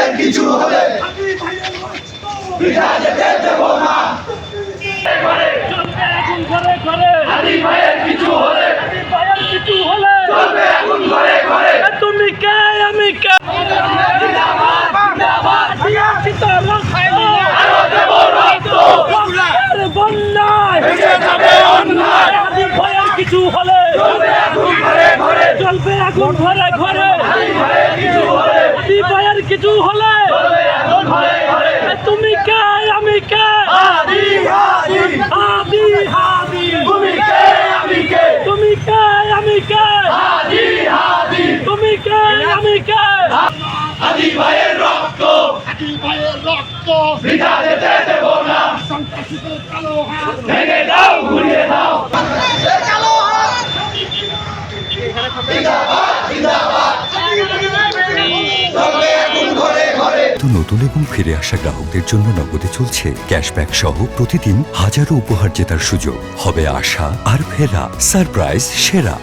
ভাইয়ের কিছু হলে পিঠা যেতে দেব না। চলবে এখন ঘরে ঘরে হাদি ভাইয়ের কিছু হলে হাদি ভাইয়ের কিছু হলে চলবে এখন ঘরে ঘরে। তুমি কে আমি কে সীতারাম আরো দেব রক্ত, বন্যায় ভেসে যাবে অন্যায়। হাদি ভাইয়ের কিছু হলে চলবে এখন ঘরে ঘরে। চলবে এখন ঘরে ঘরে হাদি ভাইয়ের কিছু হলে হাদি ভাইয়ের কিছু হলে চলবে এখন ঘরে ঘরে। তুমি কে আমি কে হাদি হাদি হাদি হাদি তুমি কে আমি কে। তুমি কে আমি কে হাদি হাদি তুমি কে আমি কে হাদি ভাইয়ের রক্ত পিঠা যেতে দেব না। ভেঙে দাও ঘুরিয়ে দাও। চলবে এখন ঘরে ঘরে। তো নতুন এবং ফিরে আসা গ্রাহকদের জন্য নগদে চলছে ক্যাশব্যাক সহ প্রতিদিন হাজারো উপহার জেতার সুযোগ। হবে আশা আর ফেরা সারপ্রাইজ সেরা।